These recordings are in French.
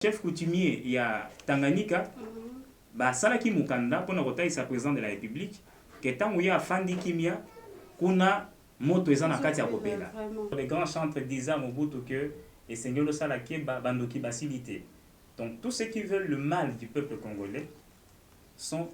Chef coutumier ya Tanganyika basalaki mukanda mpona kotalisa président de la République ke ntango ye afandi kimia kuna moto eza na kati ya kopela. Les grands chantres disaient à Mobutu que esengeli osala keba bandoki basili te. Donc tous ceux qui veulent le mal du peuple congolais sont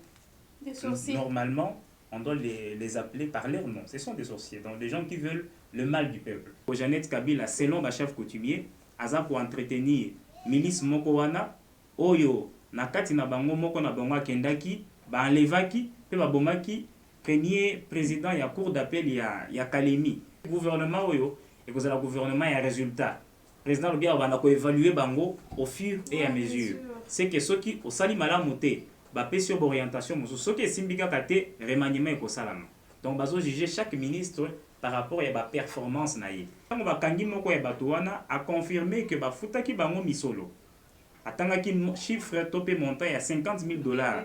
des sorciers. Normalement on doit les appeler par leur nom. Ce sont des sorciers, donc des gens qui veulent le mal du peuple. Jeannette Kabila, selon ba chef coutumier, aza pour entretenir milice moko wana oyo na kati na bango moko na bango akendaki baenlevaki pe babomaki premier président ya cour d'appel ya Kalemi. Gouvernement oyo ekozala gouvernement ya résultat. Président le bien bana ko évaluer bango au fur et à mesure. C'est que ceux qui osali malamu te ba pesio orientation mosusu soki esimbika kate remaniement ekosalama. Donc bazo juger chaque ministre par rapport à la performance naïe. Quand on va kangi moko ya bato wana a confirmé que ba futaki bango misolo. Atangaki chiffre topé montant ya $50,000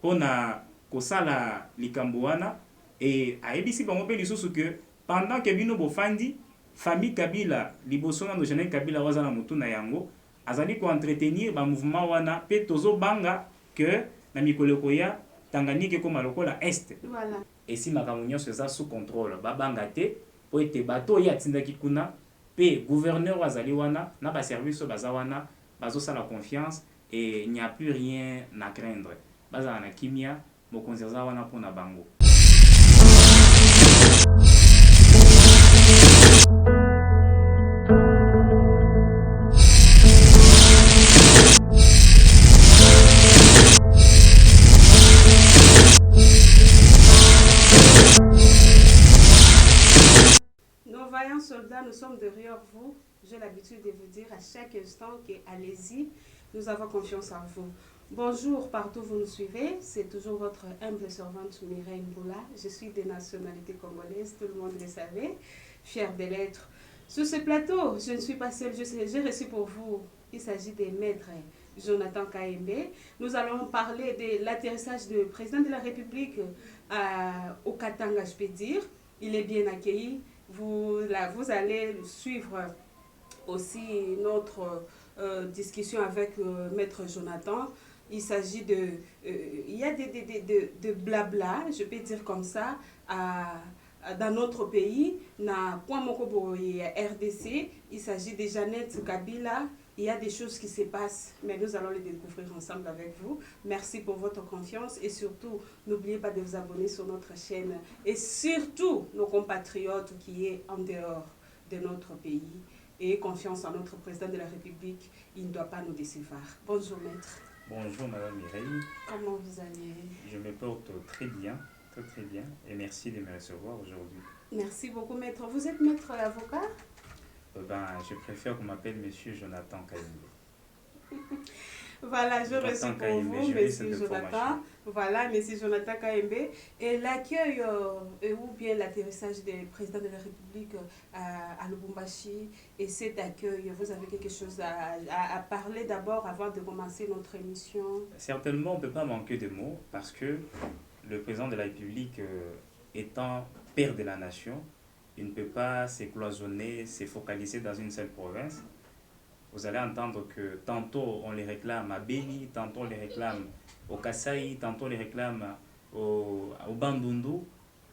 pour na kosala likambo wana et a ebisi bango pe lisusu que pendant que bino bofandi famille Kabila liboso na Jeannette Kabila wazana mutu na yango azali ko entretenir ba mouvement wana pe tozo banga que na mikoleko ya Tanganyika koma lokola est. Voilà. Et si makambo nyonso eza sous contrôle babanga te po ete bato ya tindaki kuna pe gouverneur azali wana na ba service baza wana bazosala confiance et il n'y a plus rien à craindre. Bazala na kimia mokonzi aza wana mpona bango. Soldats, nous sommes derrière vous. J'ai l'habitude de vous dire à chaque instant que allez-y, nous avons confiance en vous. Bonjour, partout où vous nous suivez. C'est toujours votre humble servante Mireille Mboula. Je suis de nationalité congolaise, tout le monde le savait, fière de l'être. Sur ce plateau, je ne suis pas seule, j'ai reçu pour vous, il s'agit des maîtres Jonathan Kayembe. Nous allons parler de l'atterrissage du président de la République au Katanga, je peux dire. Il est bien accueilli. Vous allez suivre aussi notre discussion avec Maître Jonathan. Il s'agit de... il y a de blabla, je peux dire comme ça, dans notre pays. Na point moko RDC, il s'agit de Jeannette Kabila. Il y a des choses qui se passent, mais nous allons les découvrir ensemble avec vous. Merci pour votre confiance et surtout, n'oubliez pas de vous abonner sur notre chaîne. Et surtout, nos compatriotes qui est en dehors de notre pays. Et confiance en notre président de la République, il ne doit pas nous décevoir. Bonjour maître. Bonjour madame Mireille. Comment vous allez? Je me porte très bien, très bien. Et merci de me recevoir aujourd'hui. Merci beaucoup maître. Vous êtes maître avocat? Je préfère qu'on m'appelle Monsieur Jonathan Kayembe. Voilà, je reçois pour vous, Monsieur Jonathan. Voilà, Monsieur Jonathan Kayembe. Et l'accueil ou bien l'atterrissage du président de la République à Lubumbashi et cet accueil, vous avez quelque chose à parler d'abord avant de commencer notre émission? Certainement, on ne peut pas manquer de mots parce que le président de la République étant père de la nation, il ne peut pas se cloisonner, se focaliser dans une seule province. Vous allez entendre que tantôt on les réclame à Beni, tantôt on les réclame au Kasaï, tantôt on les réclame au Bandundu,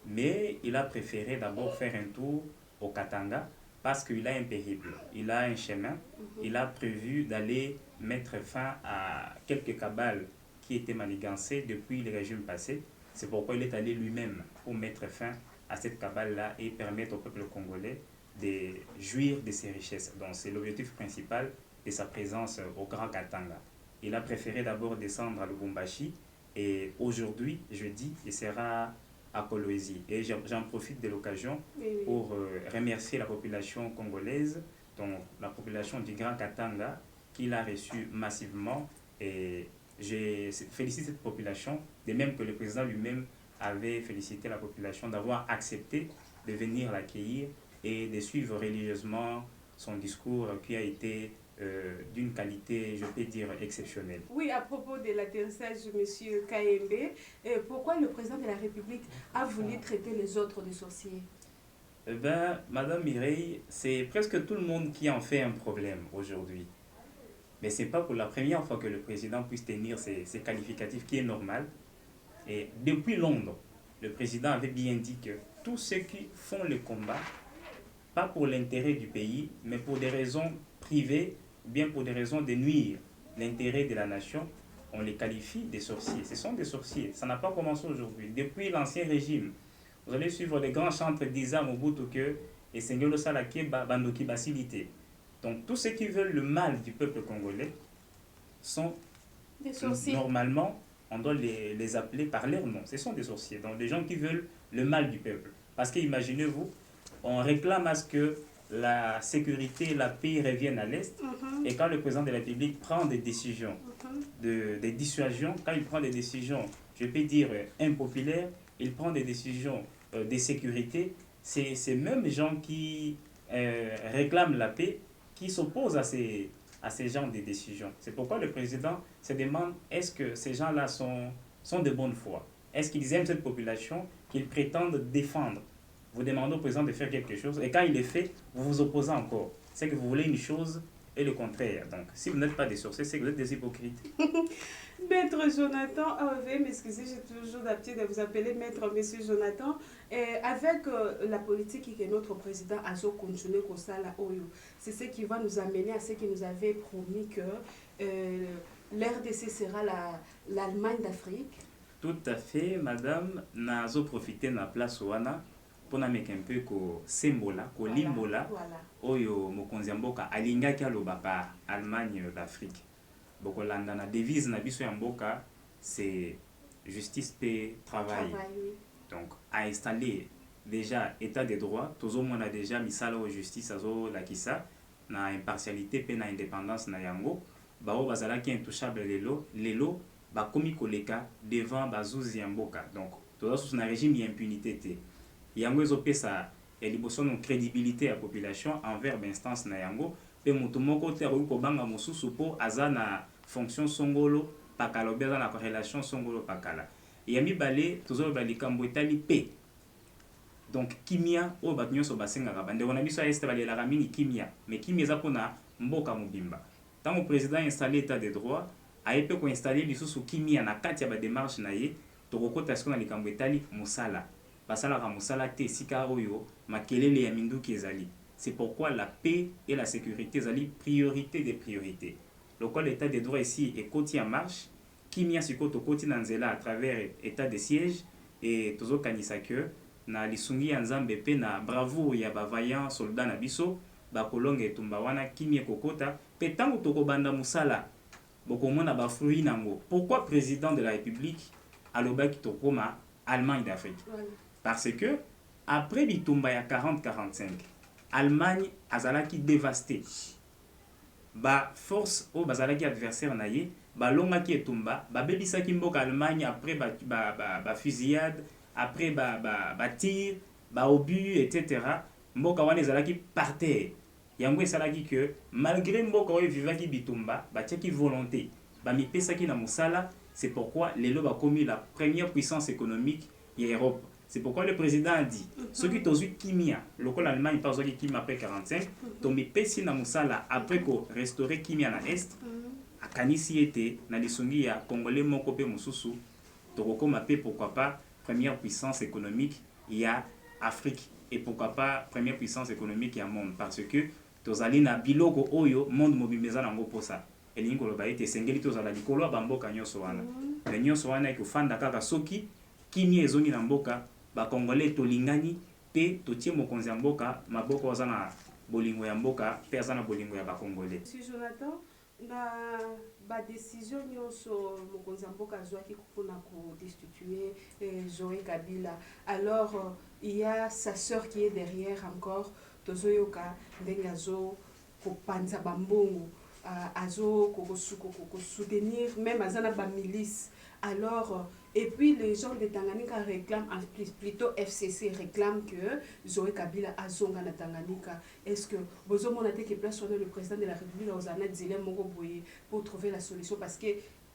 mais il a préféré d'abord faire un tour au Katanga parce qu'il a un périple, il a un chemin, il a prévu d'aller mettre fin à quelques cabales qui étaient manigancées depuis le régime passé. C'est pourquoi il est allé lui-même pour mettre fin à cette cabale-là et permettre au peuple congolais de jouir de ses richesses. Donc c'est l'objectif principal de sa présence au Grand Katanga. Il a préféré d'abord descendre à Lubumbashi et aujourd'hui, jeudi, il sera à Kolwezi. Et j'en profite de l'occasion pour remercier la population congolaise, donc la population du Grand Katanga, qui l'a reçu massivement. Et je félicite cette population, de même que le président lui-même avait félicité la population d'avoir accepté de venir l'accueillir et de suivre religieusement son discours qui a été d'une qualité, je peux dire, exceptionnelle. Oui, à propos de l'atterrissage de M. Kayembe, pourquoi le président de la République a voulu traiter les autres de sorciers? Madame Mireille, c'est presque tout le monde qui en fait un problème aujourd'hui. Mais ce n'est pas pour la première fois que le président puisse tenir ces qualificatifs, qui est normal. Et depuis Londres, le président avait bien dit que tous ceux qui font le combat, pas pour l'intérêt du pays, mais pour des raisons privées, ou bien pour des raisons de nuire l'intérêt de la nation, on les qualifie des sorciers. Ce sont des sorciers. Ça n'a pas commencé aujourd'hui. Depuis l'Ancien Régime, vous allez suivre les grands chantres d'Isa Mobutu que et Sengelo Salake Bandoki Basilité. Donc tous ceux qui veulent le mal du peuple congolais sont Des sorciers. normalement, on doit les appeler par leur nom. Ce sont des sorciers. Donc des gens qui veulent le mal du peuple. Parce que imaginez-vous, on réclame à ce que la sécurité et la paix reviennent à l'Est. Et quand le président de la République prend des décisions de dissuasion, quand il prend des décisions, je peux dire, impopulaires, il prend des décisions de sécurité, c'est ces mêmes gens qui réclament la paix qui s'opposent à ces genres de décisions. C'est pourquoi le président se demande, est-ce que ces gens-là sont de bonne foi? Est-ce qu'ils aiment cette population qu'ils prétendent défendre? Vous demandez au président de faire quelque chose et quand il est fait, vous vous opposez encore. C'est que vous voulez une chose et le contraire. Donc, si vous n'êtes pas des sorciers, c'est que vous êtes des hypocrites. Maître Jonathan, veuillez m'excuser, j'ai toujours l'habitude de vous appeler Maître Monsieur Jonathan. Et avec la politique que notre président a continué comme ça, c'est ce qui va nous amener à ce qu'il nous avait promis que l'RDC sera l'Allemagne d'Afrique. Tout à fait, madame. Nazo profité de la place Ouana pour mettre un peu ko sembola, ko limbola, oyo mokonzi mboka alingaki aloba pa Allemagne d'Afrique. Boko landa na devise na biso ya mboka, c'est justice, paix, travail. Oui. Donc à installer déjà état de droit, tozo mona déjà misala o justice azo lakisa na impartialité pe na indépendance na yango, bao bazala ki intouchable lelo ba komi koleka devant bazuzi ya mboka. Donc tozo sous na régime impunité te. Yango ezopesa liboso no crédibilité à population envers l'instance na yango pe mutu moko te akoki kobanga mosusu po aza na fonction songolo pakala obe aza na relation songolo pakala. Ya mibale tozoyeba likambo etali pe. Donc kimia oyo bato nyonso basengaka bandeko na biso ya este balelaka mingi kimia, mais kimia eza mpona mboka mobimba. Ntango président installé état de droit aye mpe koinstalle lisusu kimia na kati ya badémarche na ye, tokokota siko na likambo etali mosala. Basalaka mosala te esika oyo makelele ya minduki ezali. C'est pourquoi la paix et la sécurité ezali priorité des priorités. Lokola l'état de droit ici ekoti en marche, kimia siko tokoti na nzela à travers état de siège et tozokanisa que na lisungi ya nzambe pe na bravoure ya bavaillant soldat na biso bakolonga etumba wana kimia kokota pe tango tokobanda musala bokomona bafruit nango. Pourquoi président de la République alobaki tokoma Allemagne d'Afrique? Parce que après bitumba ya 40-45, Allemagne azalaki dévastée. Ba force o bazalaki adversaire na ye, ba longaki etumba, ba bebisaki mboka Allemagne après ba fusillade, après ba tir, ba obus, etc. Mboka wana ezalaki par terre. Yango esalaki que malgré mboka oyo vivaki bitumba, ba tiaki volonté, ba mipesaki na musala, c'est pourquoi lelo ba komi la première puissance économique ya Europe. C'est pourquoi le président a dit, ceux qui ont eu Kimia, local Allemagne pas eu Kimia après 45, tombé pesi na musala après qu'on restaurer Kimia na est, à Kanisi était na lisungi ya congolais moko pe mususu, toko mapé pourquoi pas première puissance économique il y a Afrique et pourquoi pas première puissance économique il y a monde parce que tozali na biloko oyo monde mobimeza nango posa. Elingi koloba ete sengeli tozala likolo bamboka nyonso wana. Le nyonso wana ekofanda kaka soki Kimia ezongi na mboka ba congolais tolingani pe totie mokonzi ya mboka maboko aza na bolingo ya mboka pe aza na bolingo ya ba congolais. Si Jonathan na ba décision nyonso mokonzi ya mboka azwaki mpona ko destituer Joël Kabila. Alors il y a sa sœur qui est derrière encore tozoyoka ndenge azo kopanza bambongo azo ko soutenir même azana ba milice. Alors, et puis les gens de Tanganyika réclament, plutôt FCC réclament que Joël Kabila a zonga na Tanganyika. Est-ce que vous avez dit que place le président de la République aux années pour trouver la solution parce que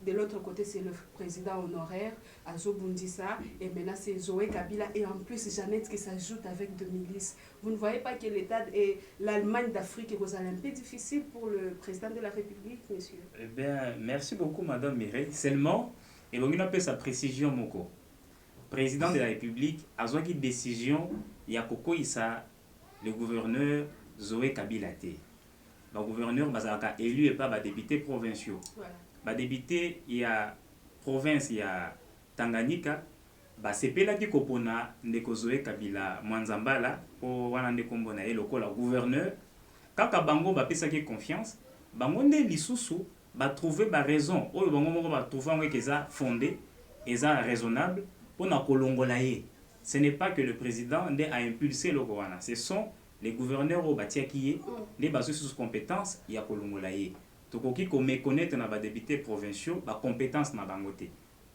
De l'autre côté, c'est le président honoraire, Azo Bundisa, et maintenant c'est Zoé Kabila, et en plus Jeannette qui s'ajoute avec deux milices. Vous ne voyez pas que l'État et l'Allemagne d'Afrique est un peu difficile pour le président de la République, monsieur? Eh bien, merci beaucoup, Madame Mireille. Seulement, et on a sa précision, Moko. Président de la République, a une décision, il y a Koko Issa, le gouverneur Zoé Kabila. Le gouverneur est élu et pas les députés provinciaux. Voilà. Les députés, il y a province, il y a Tanganyika. C'est là qui kopona ndeko Zoé Kabila Mwanzambala pour wana ndeko mbona ye lokola gouverneur. Kaka bango ba pesa ki confiance, bango nde lisusu ba trouver ba raison oyo bango moko ba trouver ngo eza fondé, eza raisonnable pour na kolongola ye. Ce n'est pas que le président nde a impulsé le wana, ce sont les gouverneurs au batiaki ye, les bases sous compétence ya kolongola ye. Tokoki ko méconnaître na ba députés provinciaux ba compétence na bangote.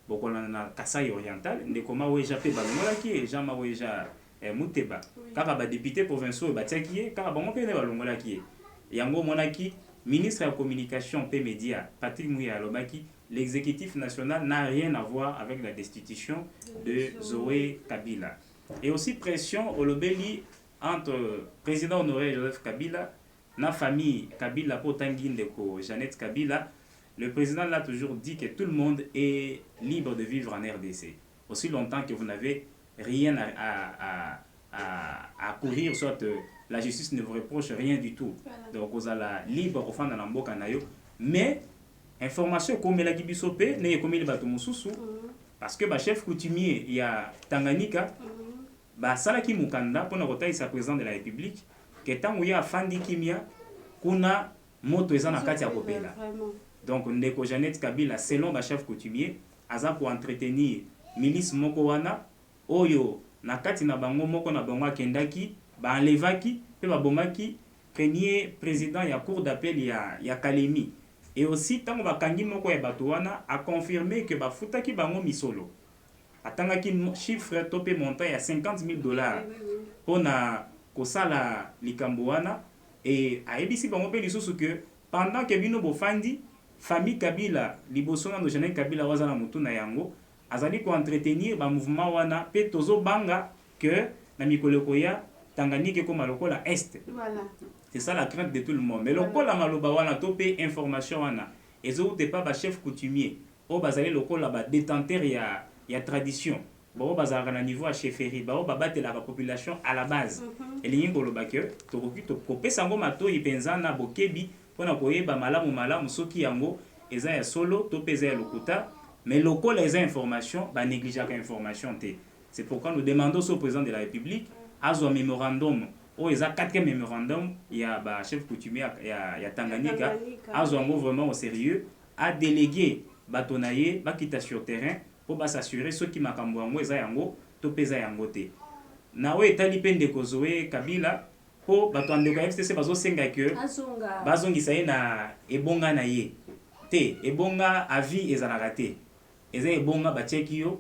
Bokolana na Kasai oriental ndeko ma weja pe balongola ki Jean Maweja Muteba kaka ba député provinciaux batiaki ye kaka bango pe ne balongola ki yango monaki ministre de la communication pe média Patrick Mouya alobaki l'exécutif national n'a rien à voir avec la destitution de Zoé Kabila. Et aussi pression au lobeli entre président honoré Joseph Kabila na famille Kabila Potangi ndeko Jeannette Kabila. Le président l'a toujours dit que tout le monde est libre de vivre en RDC. Aussi longtemps que vous n'avez rien à courir, soit la justice ne vous reproche rien du tout. Voilà. Donc vous allez libre au fond de l'amboka nayo. Mais information comme la Gibisope, n'est comme il bateau mususu, parce que le chef coutumier il y a Tanganyika, Salaki Mukanda pour notre sa président de la République, que tant où il y a Fandi Kimia, kuna moto ezana katia kopela. Donc, ndeko Jeannette Kabila, selon le chef coutumier, aza pour entretenir milice moko wana, oyo nakati na bango moko na bango kendaki, ba enlevaki, pe ba bomaki premier président ya cour d'appel ya Kalemi. Et aussi tango ba kangi moko ya bato wana a confirmé que ba futaki bango misolo. Atangaki chiffre topé montant ya $50,000 pour na kosala likambo wana et a ebisi bango pe lisusu que pendant que bino bofandi famille Kabila, liboso na Jeannette Kabila wazana mutu na yango, azali ko entretenir ba mouvement wana pe tozo banga que na mikoleko ya Tanganyika comme lokola est. Voilà. C'est ça la crainte de tout le monde. Mais lokola maloba wana topé information wana, ezo te pas ba chef coutumier, o bazali lokola ba détenteur ya tradition. Ba bazala na niveau à chefferie, ba battre la population à la base. Et lingo loba que to kopesa ngo mato ipenza na bokebi pona koyeba malamu soki yango eza ya solo to peza ya lokuta mais lokola eza information ba négligeaka information te. C'est pourquoi nous demandons au président de la République azo mémorandum o eza 4e mémorandum ya ba chef coutumier ya Tanganyika azo ngo vraiment au sérieux a délégué batonaye bakita sur terrain pour ba s'assurer ceux qui makambo yango eza yango to peza yango te. Na we etali pende ko Zoé Kabila po bato andeko ya FCC bazosenga ke bazongisa ye na ebonga na ye te ebonga avi ezalaka te eza ebonga batiaki yo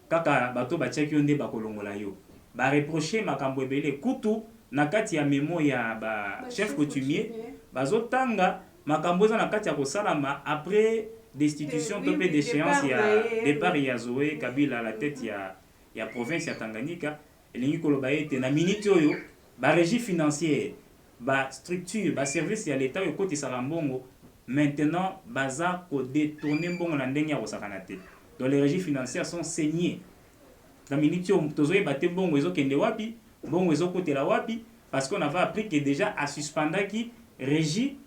kaka bato batiaki yo nde bakolongola yo bareproche makambo ebele kutu na kati ya memo ya ba chef coutumier bazotanga makambo eza na kati ya kosalama après destitution to pe déchéance ya départ ya Zoé Kabila à la tête ya province ya Tanganyika elingi koloba ete na minute oyo ba régie financière, ba structure, ba service ya l'État yo koti sarambongo maintenant baza ko détourner mbongo na ndenge ya kosakana te. Donc les régies financières sont saignées. La minute yo tozoye baté mbongo ezo kende wapi, mbongo ezo kotela wapi parce qu'on avait appris que déjà a suspendaki régie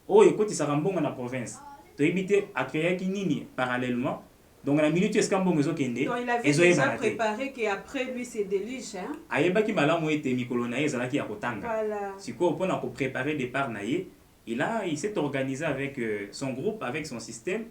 oyo koti sarambongo na province. To éviter à créer ki nini parallèlement. Donc la minute est-ce qu'ambongo ezo kende donc il avait déjà préparé qu'après lui c'est déluge hein. Ayebaki malamu ete mikolo na ye ezalaki ya kotanga. Voilà. Siko pona ko préparer départ na ye, il s'est organisé avec son groupe, avec son système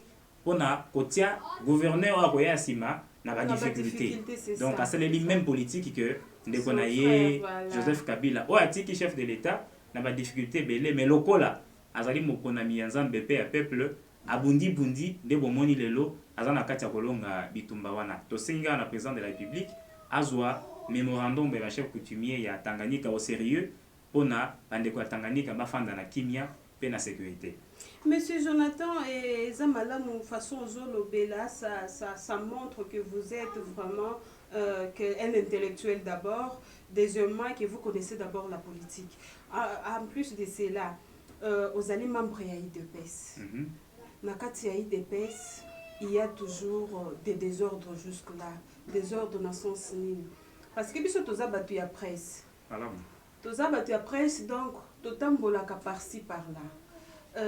pona kotia gouverneur wa koya sima na ba difficulté. Donc à celle même politique que ndeko na ye Joseph Kabila o atiki chef de l'État na ba difficulté belé mais lokola azali mokonami ya Nzambe pe ya peuple abundi bundi de bomoni lelo azana kati ya kolonga bitumba wana to senga na président de la République azwa mémorandum de la chef coutumier ya Tanganyika au sérieux pona bandeko ya Tanganyika bafanda na kimia pe na sécurité. Monsieur Jonathan et Zamala, mon façon Zolobela, ça montre que vous êtes vraiment un intellectuel d'abord, deuxièmement que vous connaissez d'abord la politique. En plus de cela, aux allez membres de l'IDPS. Nakati l'IDPS, il y a toujours des désordres jusque-là, désordres dans son signe. Parce que biso toza batu ya presse. Voilà. Toza batu ya presse, donc totambolaka par-ci par-là.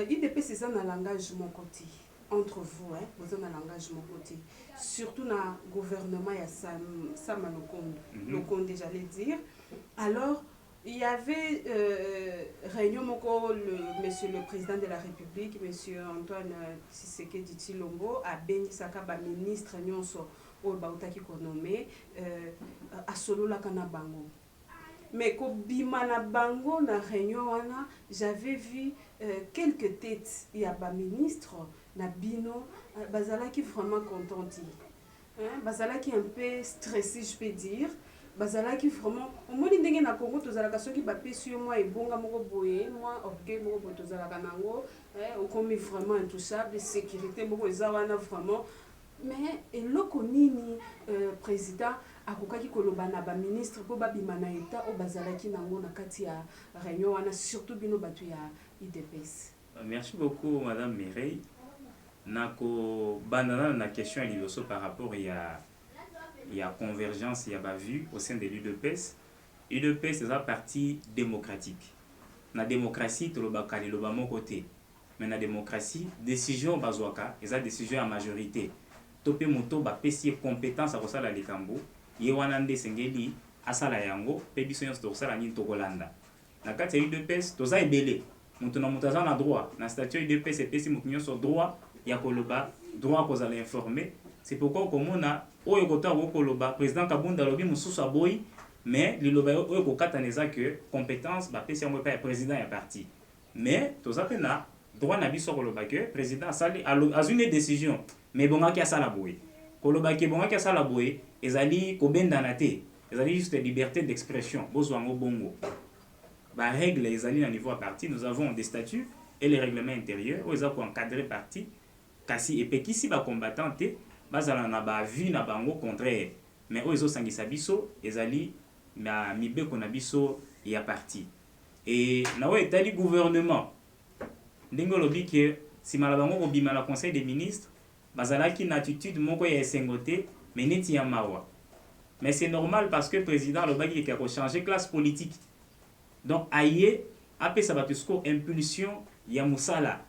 IDP c'est un langage mon côté entre vous, hein, vous avez un langage mon côté, surtout dans le gouvernement il y a Sam Lokonde, j'allais dire. Alors il y avait réunion monsieur le président de la République, monsieur Antoine Tshisekedi Tshilombo, a béni sakaba ministre nyonso o bautaki ko nommé a solo la kana bango. Mais ko bima na bango na réunion wana, j'avais vu quelques têtes, il y a ba ministre na bino bazala qui vraiment contenti. Hein, bazala qui un peu stressé je peux dire. Bazala qui vraiment au moins ndenge na Congo tozala ka soki ba pesi yo moi ebonga moko boye, moi orgueil moko boye tozala ka nango, on comme vraiment intouchable, sécurité moko eza wana vraiment. Mais eloko nini président akokaki koloba na ba ministre po babima na eta o bazalaki nango na kati ya réunion wana surtout bino batu ya IDPS. Merci beaucoup madame Mireille. Nako bandana na question liboso par rapport il y a convergence, il y a ba vue au sein de l'UDPS. UDPS c'est la partie démocratique. Na démocratie to lobaka li loba mon côté. Mais na démocratie décision bazwaka, eza décision à majorité. Topé moto ba pesi compétence à kosala likambo. Ye wana nde sengeli asala yango pe biso nyonso tosala nini tokolanda na kati ya UDPS toza ebele mutu na mutu aza na droit na statut UDPS epesi mutu nyonso droit ya koloba droit kozala informé. C'est pourquoi komona oyo kota koloba président Kabunda lobi mususu aboyi mais liloba oyo kokata neza que compétence ba pesi yango pa ya président ya parti mais toza pe na droit na biso koloba que président asali azune décision mais bongaki asala boyi koloba ke bongaki asala boyi ezali kobendana te ezali juste liberté d'expression bozwango bongo ba règle ezali na niveau à parti nous avons des statuts et les règlements intérieurs où ezako encadrer parti kasi epekisi ba combattant te bazala na ba vie na bango contraire mais o ezo sangisa biso ezali na mibeko na biso ya parti et na we etali gouvernement ndenge lobi ke sima la bango ko bima la conseil des ministres bazalaki na attitude moko ya esengote mais neti ya mawa. Mais c'est normal parce que le président Lobaki a changé classe politique. Donc aye après ça va jusqu'au impulsion ya musala.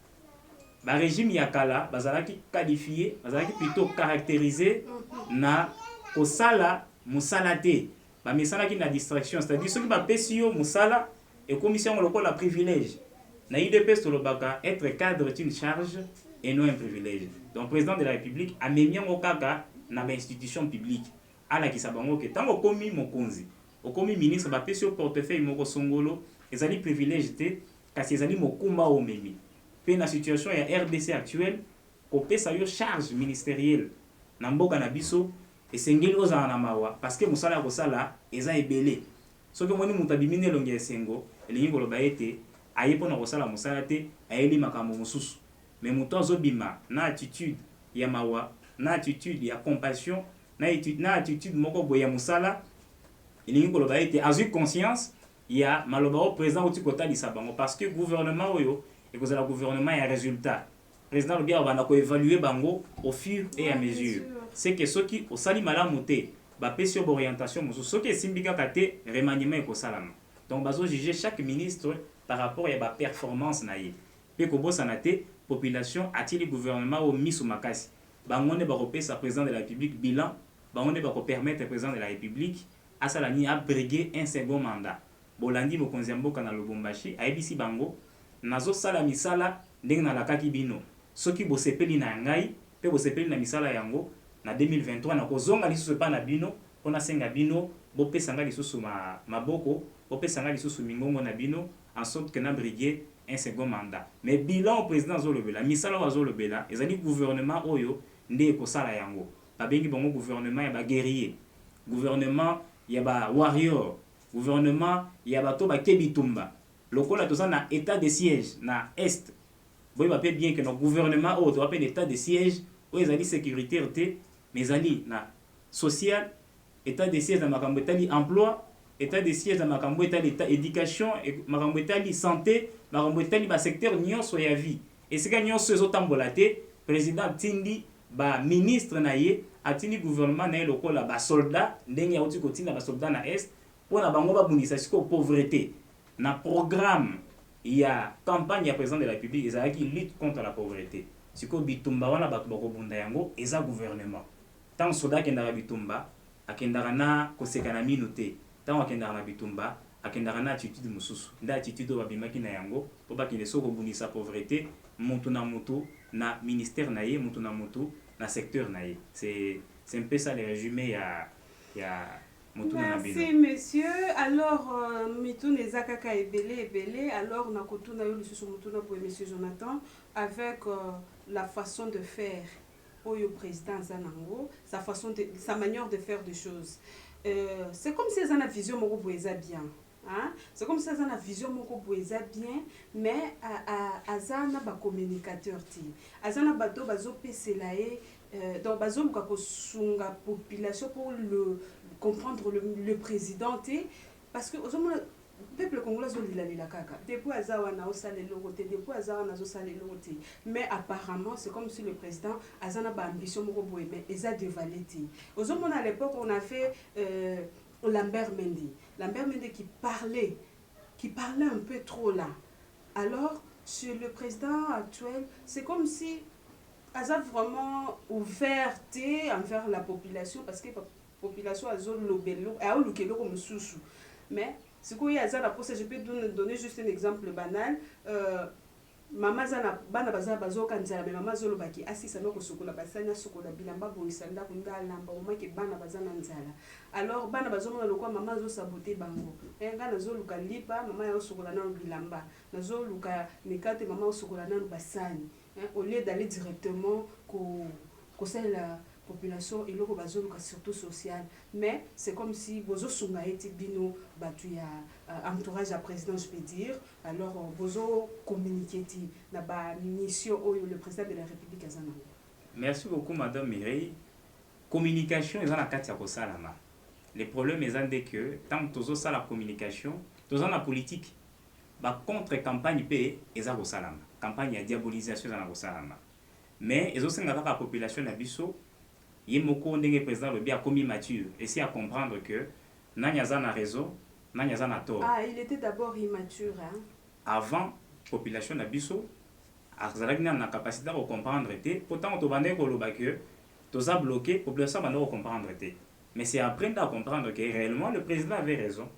Ba régime yakala bazalaki qualifié, bazalaki plutôt caractérisé na kosala musalate. Ba misala ki na distraction, c'est-à-dire ceux qui va pesio musala et commission local la privilège. Na IDPS to lobaka être cadre est une charge et non un privilège. Donc le président de la République a mis en okaka na ba institution publique ala kisabango ke tango komi mokonzi okomi ministre ba pesi au portefeuille moko songolo ezali privilège te kasi ezali mokumba o memi pe na situation ya RDC actuelle ko pesa yo charge ministérielle na mboka na biso esengeli ozana na mawa parce que musala ko sala eza ebele soki moni mutabimine longe esengo elingi koloba ete aye pona ko sala musala te ayeli makambo mususu mais muto azobima na attitude ya mawa na attitude ya compassion na attitude moko boya musala elingi koloba ete azui conscience ya maloba au président oti kotalisa bango parce que gouvernement oyo ekozala gouvernement ya résultat président lobi abanda ko évaluer bango au fur et à mesure c'est que soki osali malamu te bapesi yo orientation mosusu soki esimbi kaka te remaniement ekosalama donc bazo juger chaque ministre par rapport ya ba performance na ye pe kobosana te population atili gouvernement au misu makasi bango ne bakopesa président de la République bilan bango ne bako permettre président de la République asala ni abréger un second mandat bolandi mokonzi mboka na Lubumbashi ayebisi bango nazo sala misala ndenge na lakaki bino soki bosepeli na ngai pe bosepeli na misala yango na 2023 na kozonga lisusu pa na bino pona senga bino bopesa nga lisusu maboko bopesa nga lisusu mingongo na bino en sorte que na briguer un second mandat mais bilan au président Zolobela misala wa Zolobela ezali gouvernement oyo nde ekosala yango babengi bango gouvernement ya ba guerrier gouvernement ya ba warrior gouvernement ya bato bakebi tumba lokola toza na état de siège na est boye bape bien que no gouvernement oyo toza mpe na état de siège oyo ezali sécuritaire te mais ezali na social, état de siège na makambo etali emploi, état de siège na makambo etali éducation, makambo etali santé, makambo etali basecteur nyonso ya vie. Esika nyonso ezotambola te, président atindi baministre na ye, atindi gouvernement na ye lokola basoldat ndenge auti kotinda basoldat na est mpona bango babundisa sikoyo pauvreté. Na programme ya campagne ya président de la République ezalaki lutte contre la pauvreté. Sikoyo bitumba wana bato bakobunda yango eza gouvernement. Tant soldat akendaka bitumba akendaka na koseka na mino te, tant akendaka na bitumba akendaka na attitude mosusu, nde attitude oyo babimaki na yango mpo bakende so kobundisa pauvreté mutu na mutu na ministère na ye, mutu na mutu na secteur na ye. C'est un peu ça le résumé ya mutu na bino. Merci monsieur. Alors mitu neza kaka ebele alors na kotuna yo lisusu mutu na boye monsieur Jonathan avec la façon de faire au président Zanango, sa manière de faire des choses. C'est comme si elle a une vision moko boeza bien. Hein? C'est comme si elle a une vision moko boeza bien, mais azana ba communicateur ti. Azana bato bazo peselae donc bazo luka ko sunga population pour le comprendre le président ti parce que le peuple congolais a kaka. Depuis Azawana au salé l'oroté, depuis Azawana au salé l'oroté. Mais apparemment, c'est comme si le président Azana a ambition de mais il a dévalé. Aux hommes à l'époque, on a fait Lambert Mendy. Lambert Mendy qui parlait un peu trop là. Alors, sur le président actuel, c'est comme si Azana vraiment ouverté envers la population parce que la population a zone lobelo, a eu le comme sous. Mais ce qu'il y a dans la procès, je peux donner juste un exemple banal. Maman zana bana bazana bazoka nzala mais maman zolo baki asisa no kosokola basanya sokola bilamba boisanda kunda lamba au moins que bana bazana nzala. Alors bana bazomona lokwa maman zo saboter bango. Nga nazo luka lipa maman ya sokola na bilamba. Nazo luka mikate maman sokola na basani. Au lieu d'aller directement ko la population et loko bazoluka surtout social, mais c'est comme si bozo sunga eti bino batu ya entourage à président je peux dire, alors bozo communiquer ti na ba mission oyo le président de la République azana. Merci beaucoup madame Mireille. Communication ezana kati ya kosalama. Le problème est que tant tozo sala communication, tozo na politique ba contre campagne pe eza kosalama. Campagne ya diabolisation ezana kosalama. Mais ezosenga kaka population na biso yemoko ndenge président le bien commis mature et si à comprendre que Nanyaza na raison, Nanyaza na tort. Ah, il était d'abord immature hein. Avant population na biso azalaki na capacité de comprendre té, pourtant to bandé ko loba que toza bloqué population ba no comprendre té. Mais c'est après à comprendre que réellement le président avait raison.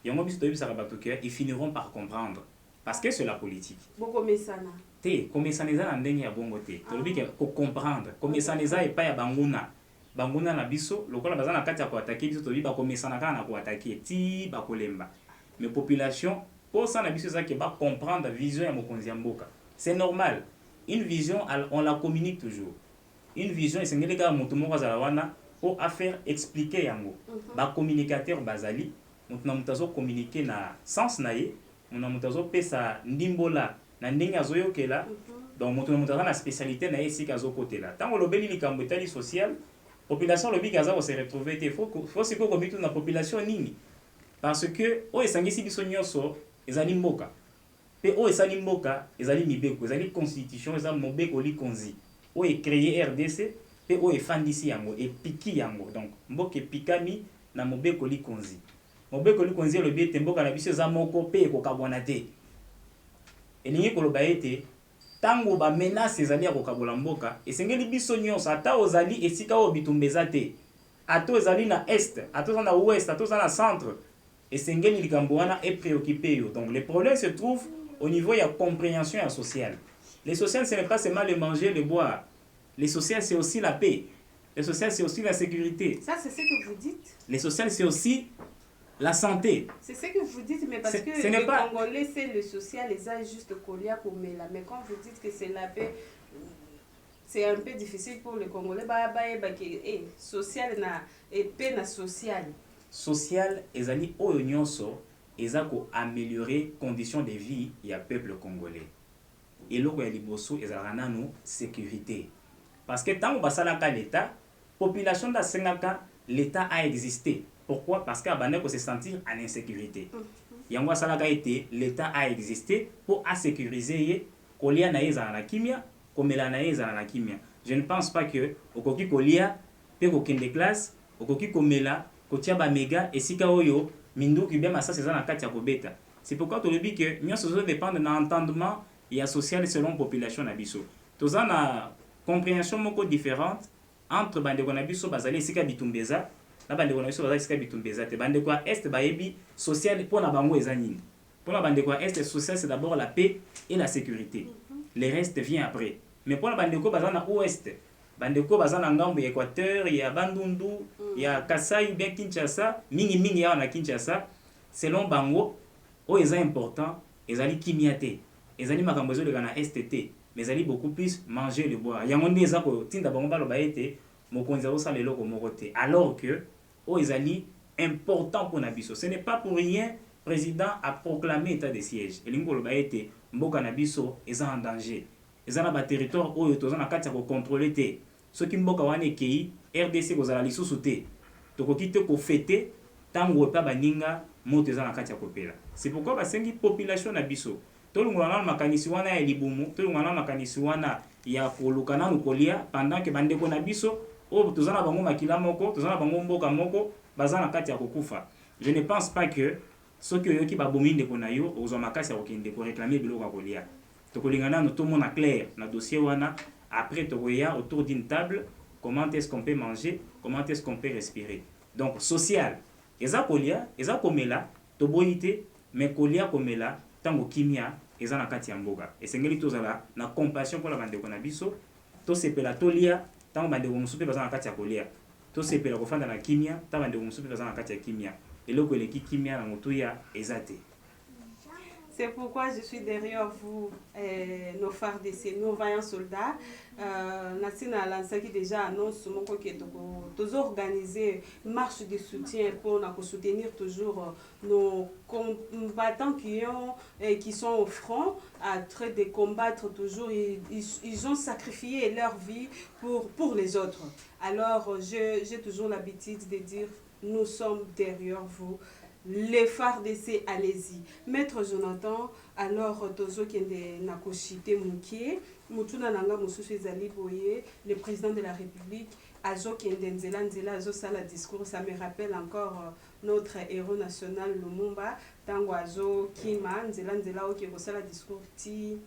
Yango biso to bisa bato que ils finiront par comprendre parce que c'est la politique. Boko mesana. Té, comme ça neza na ndenge ya bongo té. To lobi que ko comprendre, comme ça neza e pa ya banguna. Banguna na biso lokola bazana kati ya ko attaquer biso to bi ba komesana kana ko attaquer ti ba kolemba. Mais population pour ça na biso ça que ba comprendre vision ya mokonzi ya mboka. C'est normal. Une vision on la communique toujours. Une vision esengeli ka mutu moko za wana pour affaire expliquer yango. Ba communicateur bazali mutu na mutazo communiquer na sens na ye, na mutazo pesa ndimbola na ndenge azoyokela. Donc mutu na mutazo na spécialité na ye sika azokotela. Tango lobeli likambo etali social population lobi kaza ko se retrouver te faut se ko komitu na population nini parce que o esangisi biso nyonso ezali mboka pe o esali mboka ezali mibeko ezali constitution ezali mobeko likonzi o e créer RDC pe o efandisi yango e piki yango donc mboka epikami na mobeko likonzi lobi ete mboka na biso eza moko pe ekokabwana te elingi koloba ete tango ba menace ezali ya kokabola mboka esengeli biso nyonso ata ozali esika oyo bitumba eza te ata ozali na est ata oza na ouest ata oza na centre esengeli likambo wana e préoccupé yo. Donc le problème se trouve au niveau ya compréhension sociale. Le social ce n'est pas seulement le manger le boire, le social c'est aussi la paix, le social c'est aussi la sécurité. Ça c'est ce que vous dites. Le social c'est aussi la santé. C'est ce que vous dites, mais parce que les Congolais, c'est le social, les a juste collé à Komela. Mais quand vous dites que c'est la paix, c'est un peu difficile pour les Congolais. Social et paix na social. Social, ezali oyo nyonso eza ko améliorer conditions de vie ya peuple congolais. Et loko ya liboso ezalaka nanu sécurité. Parce que tant basalaka l'état, population da sengaka l'état a existé. Pourquoi? Parce qu'abandé ko se sentir en insécurité. Yango asalaka été l'état a existé pour sécuriser kolia na yeza na kimia, komela na yeza na kimia. Je ne pense pas que okoki kolia pe ko kende classe, okoki komela kotia ba méga esika oyo minduki bien massa seza na kati ya kobeta. C'est pourquoi to lebi que nyonso zo dépendre na entendement et social selon population na biso. Toza na compréhension moko différente entre bandeko na biso bazali esika bitumbeza na bandeko na biso bazali esika bitumbeza te. Bandeko ya est bayebi social pour na bango eza nini. Pour na bandeko ya est, social c'est d'abord la paix et la sécurité. Le reste vient après. Mais pour la bandeko bazali na ouest, bandeko bazali na ngambo ya Équateur, ya Bandundu, ya Kasai ou bien Kinshasa, mingi ya na Kinshasa, selon bango o eza important, ezali kimia te. Ezali makambo ezo leka na STT, mais ezali beaucoup plus manger le boire. Yango nde eza ko tinda bango baloba ete mokonzi azosala eloko moko te. Alors que o ezali important pour na biso. Ce n'est pas pour rien président a proclamé état de siège. Elingo loba ete mboka na biso eza en danger. Eza na ba territoire oyo toza na kati ya ko contrôler te. Soki mboka wana ekei RDC kozala lisusu te. Tokoki te ko fêter tango pa baninga moto eza na kati ya kopela. C'est pourquoi basengi population na biso tolungana na makanisi wana ya libumu, tolungana na makanisi wana ya koluka na kolia pendant que bandeko na biso o toza na bango makila moko, toza na bango mboka moko baza na kati ya kokufa. Je ne pense pas que soki oyoki babomi ndeko na yo ozwa makasi ya kokende ko réclamer biloko ya kolia. Tokolingana no tomona clair na dossier wana, après tokoya autour d'une table comment est-ce qu'on peut manger, comment est-ce qu'on peut respirer. Donc social eza kolia, eza komela toboyite, mais kolia komela tango kimia eza na kati ya mboka. Esengeli tozala na compassion pour la bandeko na biso, to sepela tolia tango bandeko musupe baza na kati ya kolia. To sepela kofanda na kimia tango bandeko musupe baza na kati ya kimia. Eloko eleki kimia na motuya eza te. C'est pourquoi je suis derrière vous, nos phares d'essai, nos vaillants soldats. Nassina Lansaki déjà annonce qu'ils ont organisé une marche de soutien pour soutenir toujours nos combattants qui sont au front, en train de combattre toujours. Ils ont sacrifié leur vie pour les autres. Alors, j'ai toujours l'habitude de dire, nous sommes derrière vous. Les phares d'essai, allez-y. Maître Jonathan, alors, Tozo Kende Nakoshite Moukie, Moutuna Nanga Moussousou Zali Boye, le président de la République, Azo Kende Nzela Nzela, Azo Sala discours, ça me rappelle encore notre héros national Lumumba, Tango Azo Kima, Nzela Nzela, Oke Sala discours, Ti,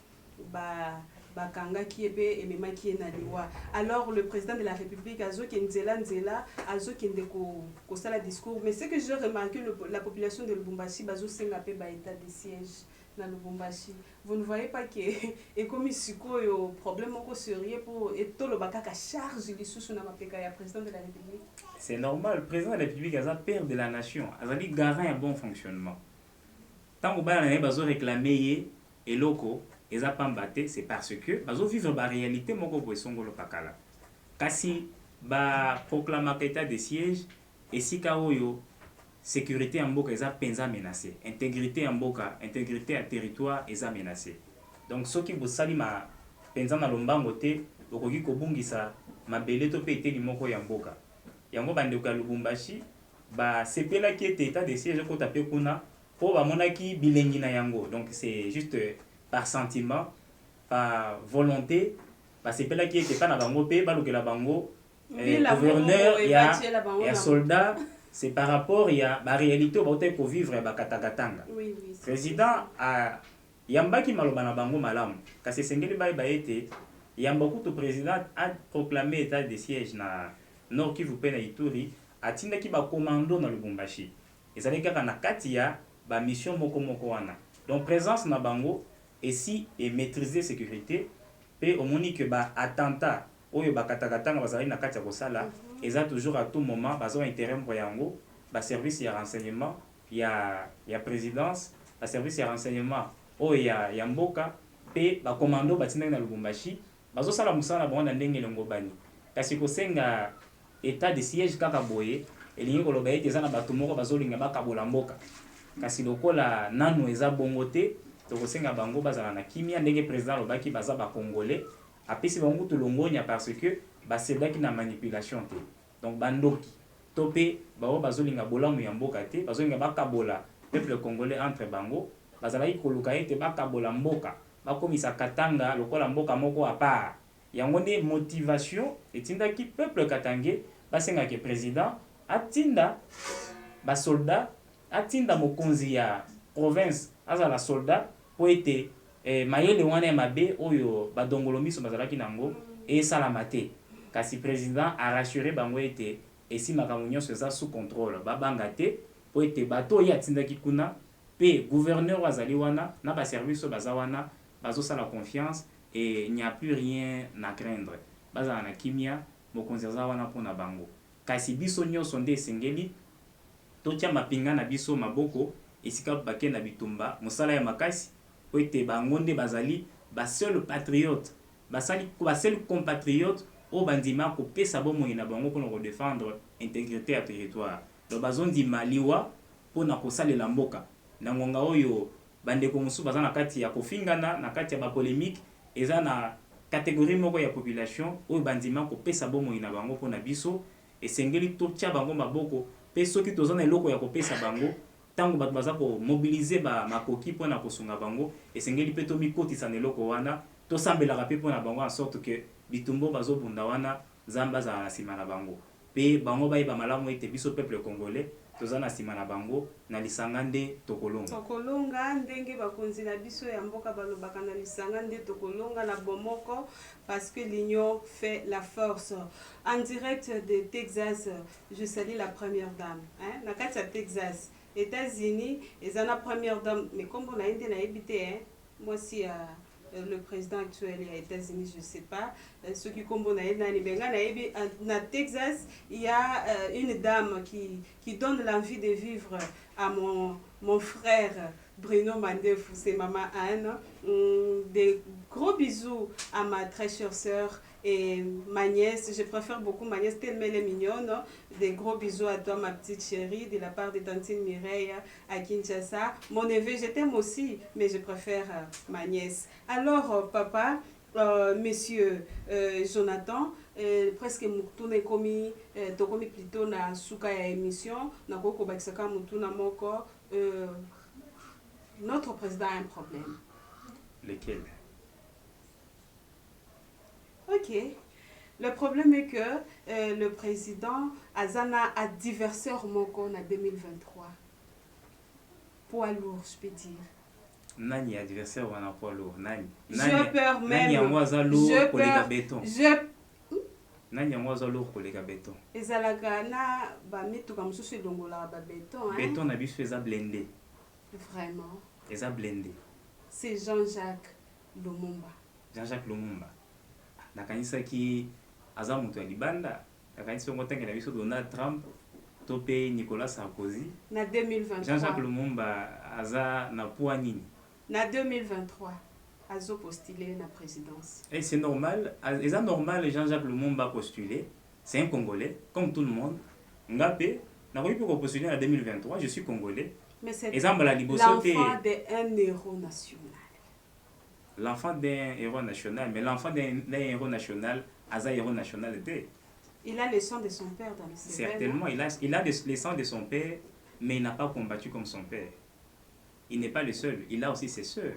Bakanga Kiebe et Mema Kienaliwa. Alors le président de la République Azo Kenzela Nzela Azo Kendeko Kosala discours, mais ce que j'ai remarqué, la population de Lubumbashi Bazo Sengape ba état de siège dans Lubumbashi. Vous ne voyez pas que et comme ici le problème encore sérieux pour et tout le bakaka charge les sous na mapeka ya président de la République. C'est normal, le président de la République a père de la nation, a dit garant un bon fonctionnement. Tant que ba bazo réclamer et loko et ça pas c'est parce que bazo vivre la réalité moko boisongo lo pakala. Kasi ba proclama état de siège et si kaoyo sécurité en mboka eza penza menacé, intégrité en mboka, intégrité à territoire eza menacé. Donc ce qui vous sali ma penza na lombango te okoki kobungisa mabele to pe eteli moko ya mboka. Yango bandeko ya Lubumbashi ba sepela ki état de siège ko tapé kuna po ba monaki bilengi na yango. Donc c'est juste par sentiment, par volonté, parce que là qui était pas dans bango pe baluke la bango gouverneur il y a soldat, c'est par rapport il y a la réalité pour vivre ba katakatanga. Oui, président a yambaki maloba na bango malamu kasi sengeli ba été yambaku to président a proclamé état de siège na Nord Kivu pe na Ituri atindaki ba commando na Lubumbashi ezali kaka na kati ya ba mission moko wana. Donc présence na bango et si et maîtriser sécurité pe omoni que ba attentat oyo ba katakatanga bazali na kati ya kosala eza toujours à tout moment bazo intérêt pour yango ba service ya renseignement ya présidence ba service ya renseignement oyo ya mboka pe ba commando batinda na Lubumbashi bazo sala musala bonda ndenge longobani kasi kosenga état de siège kaka boye elingi koloba ete eza na bato moko bazolinga bakabola mboka kasi lokola nanu eza bongo te tokosenga bango bazala na kimia ndenge président lobaki baza ba congolais apesi bango tulongonya parce que basedaki na manipulation te donc bandoki to pe bao bazolinga bolamu ya mboka te bazolinga bakabola peuple congolais entre bango bazalaki koluka ete bakabola mboka bakomisa katanga lokola mboka moko à part yango nde motivation etindaki peuple katangais basengaki président atinda basoldat atinda mokonzi ya province azala soldat po ete mayele wana ya mabe oyo badongolo miso bazalaki nango esalama te kasi président a rassuré bango ete esi makambo nyonso eza sous contrôle babanga te po ete bato oyo atindaki kuna pe gouverneur azali wana na baservice oyo baza wana bazosala confiance et il n'y a plus rien à craindre bazala na kimia mokonzi aza wana mpona bango kasi biso nyonso nde esengeli totia mapinga na biso maboko esika bake na bitumba mosala ya makasi po ete bango nde bazali baseul patriote basel compatriote oyo bandima kopesa bomoi na bango mpona kodefendre intégrité ya territoire donc bazondima liwa mpona kosalela mboka na ngonga oyo bandeko mosusu baza na kati ya kofingana na kati ya bapolémique eza na catégorie moko ya population oyo bandima kopesa bomoi na bango mpona biso esengeli totia bango maboko mpe soki toza na eloko ya kopesa bango ntango bato baza komobilize makoki mpona kosunga bango esengeli mpe tomikotisa na eloko wana tosambelaka mpe mpona bango en sorte que bitumbo bazobunda wana nzambe azala na nsima na bango mpe bango bayeba malamu ete biso peuple congolais toza na nsima na bango na lisanga nde tokolonga ndenge bakonzi na biso ya mboka balobaka na lisanga nde tokolonga na bomoko parce que l'union fait la force. En direct de Texas, je salue la première dame na kati ya Texas États-Unis eza na première dame mais comme on a ende na ebité moi si le président actuel des États-Unis, je ne sais pas, ceux qui comme na Texas, il y a une dame qui donne l'envie de vivre à mon frère Bruno Mandef, c'est maman Anne. Des gros bisous à ma très chère sœur et ma nièce. Je préfère beaucoup ma nièce tellement elle est mignonne. Des gros bisous à toi ma petite chérie de la part de tantine Mireille à Kinshasa. Mon neveu, je t'aime aussi, mais je préfère ma nièce. Alors papa, monsieur Jonathan, presque mutuna komi tokomi plutôt na suka ya émission na koko bakisaka mutuna moko notre président a un problème. Lequel? Ok. Le problème est que le président Azana a adversaire moko en 2023. Poids lourd, je peux dire. Nani adversaire wana poids lourd? Nani? Je peur même. Nani yango aza lourd kolega béton? Nani yango aza lourd kolega béton? Ezalaka na ba mituka mosusu elongola ba béton. Béton na biso eza blindé. Vraiment. Eza blindé. C'est Jean-Jacques Lumumba. Jean-Jacques Lumumba. Nakanisaki aza moto ya libanda. Nakanisi ngo tenge na biso Donald Trump to pe Nicolas Sarkozy. Na 2023. Jean-Jacques Lumumba aza na poids nini? Na 2023. Azo postulé na présidence. Et c'est normal. C'est normal Jean-Jacques Lumumba postuler. C'est un Congolais comme tout le monde. Ngapé na ko postuler en 2023. Je suis Congolais. Mais c'est l'enfant d'un héros national. L'enfant d'un héros national, mais l'enfant d'un héros national, Aza héros national était. Il a le sang de son père dans le cerveau. Certainement, il a le sang de son père, mais il n'a pas combattu comme son père. Il n'est pas le seul, il a aussi ses sœurs.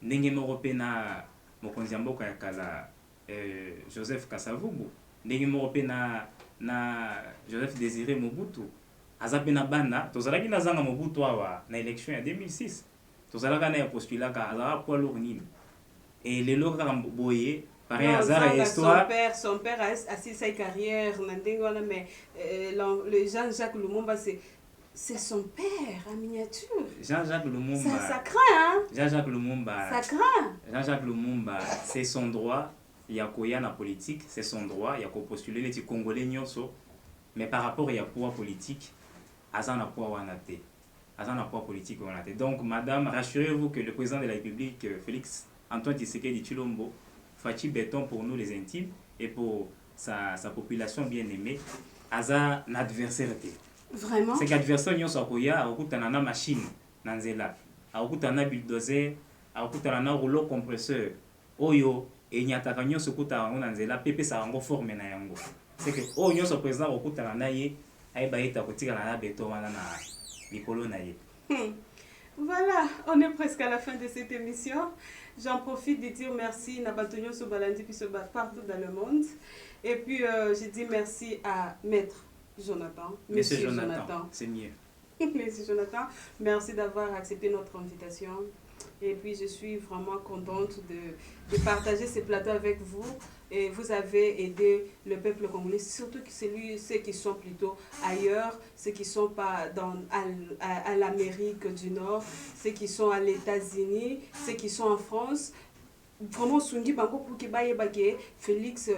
Ndenge Moropena, Mokonzi Mboka Yakala, Joseph Kasavubu, Ndenge Moropena, Joseph Désiré Mobutu. Azapena bana tozalaki na zanga Mobutu awa na élection en 2006 tozalaka na postulaka azala poids lourd nini et lelo kaka boye pareil azara histoire son père a assis sa carrière na ndenge wana mais le Jean-Jacques Lumumba c'est son père en miniature. Jean-Jacques Lumumba ça craint hein. Jean-Jacques Lumumba ça craint. Jean-Jacques Lumumba c'est son droit ya koya na politique, c'est son droit ya ko postuler les Congolais nyonso, mais par rapport ya pouvoir politique Azana poids wanate. Azana poids politique wanate. Donc, madame, rassurez-vous que le président de la République, Félix Antoine Tshisekedi Tshilombo, Fachi béton pour nous les intimes et pour sa population bien aimée. Aza un adversaire. Vraiment? C'est qu'adversaire n'y a pas de machine. na nzela akokutana na bulldozer akokutana na rouleau compresseur oyo enyataka nyonso okutaka yango na nzela mpe epesaka yango forme na yango c'est que oyo nyonso président akokutana na ye ayeba ete akotikala na beton wana na likolo na ye. Voilà, on est presque à la fin de cette émission. J'en profite de dire merci Nabatonio Sobalandi partout dans le monde. Et puis je dis merci à Maître Jonathan. Monsieur Jonathan. C'est mieux. Monsieur Jonathan, merci d'avoir accepté notre invitation. Et puis je suis vraiment contente de partager ce plateau avec vous. Et vous avez aidé le peuple congolais, surtout ceux qui sont plutôt ailleurs, ceux qui ne sont pas à l'Amérique du Nord, ceux qui sont à États-Unis, ceux qui sont en France. Vraiment, Sungi Bango pour que Félix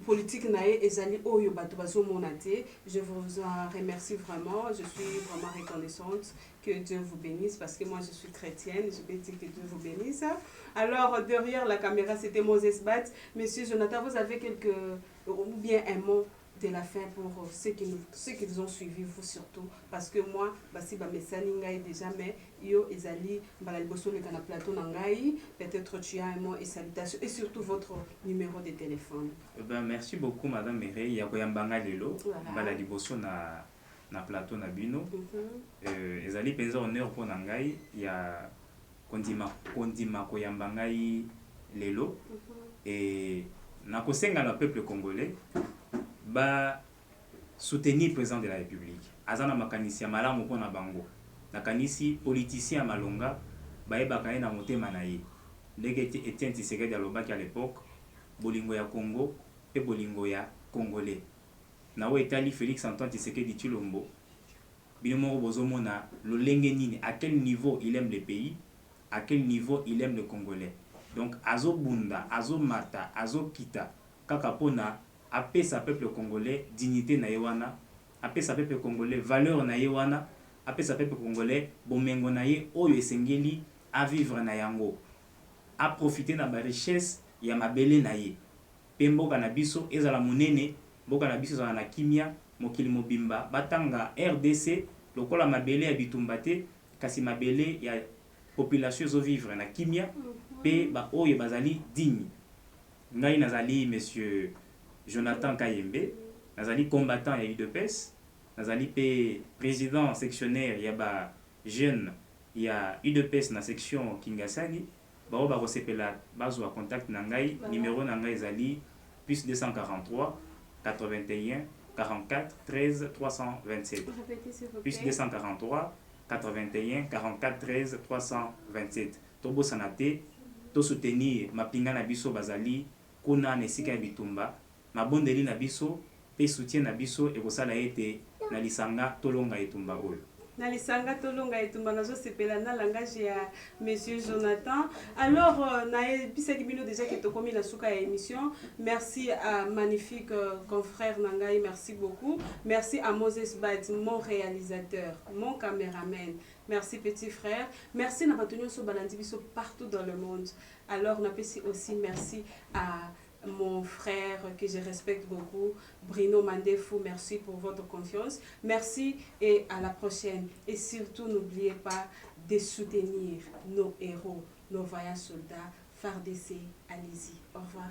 politique nae ezali oyo bato bazomonate. Je vous en remercie vraiment. Je suis vraiment reconnaissante. Que Dieu vous bénisse parce que moi je suis chrétienne. Je vais dire que Dieu vous bénisse. Alors derrière la caméra c'était Moses Bat. Monsieur Jonathan, vous avez ou bien un mot de la fin pour ceux qui nous ont suivis, vous surtout, parce que moi basi ba mesani ngai déjà mais yo ezali bala liboso le kana plateau nangai, peut-être tu as un mot et salutation et surtout votre numéro de téléphone. Merci beaucoup madame Mireille ya koyambanga lelo bala liboso na plateau na bino. Ezali penza honneur pour nangai ya kondima koyambanga lelo et na kosenga na peuple congolais ba soutenir le président de la République. Azana makanisi ya malamu pona bango. Nakanisi politicien ya malonga bayebaka ye na motema na ye. Ndenge Etienne Tshisekedi alobaki à l'époque bolingo ya Congo pe bolingo ya Congolais. Na wo etali Félix Antoine Tshisekedi Tshilombo. Bino moko bozomona lolenge nini, à quel niveau il aime le pays, à quel niveau il aime le Congolais. Donc azo bunda, azo mata, azo kita kaka pona apesa peuple congolais dignité na yewana, apesa peuple congolais valeur na yewana, apesa peuple congolais bomengo na ye oyo esengeli à vivre na yango, à profiter na ba richesse ya mabele na ye. Pemboka na biso ezala monene, boka na biso ezala na kimia, mokili mobimba batanga RDC lokola mabele ya bitumbate kasi mabele ya population zo vivre na kimia pe ba oyo bazali digne. Ngai nazali monsieur Jonathan Kayembe, nazali combattant ya UDPS, nazali pe président sectionnaire ya ba jeune ya UDPS na section Kingasani. Bao ba kosepela bazwa contact na ngai, numéro na ngai ezali plus 243 81 44 13 327. Plus 243 81 44 13 327. Tobo sanate to soutenir mapinga na biso bazali kuna nesika bitumba. Mabondeli na biso pe soutien na biso ekosala ete na lisanga tolonga etumba oyo. Na lisanga tolonga etumba nazo sepela na langage ya monsieur Jonathan. Alors na bisaki bino déjà que tokomi na suka ya émission. Merci à magnifique confrère Nangai, merci beaucoup. Merci à Moses Bad, mon réalisateur, mon caméraman. Merci petit frère. Merci na batonyo so balandi biso partout dans le monde. Alors na pesi aussi merci à mon frère que je respecte beaucoup, Bruno Mandefou, merci pour votre confiance. Merci et à la prochaine. Et surtout, n'oubliez pas de soutenir nos héros, nos vaillants soldats. FARDC, allez-y. Au revoir.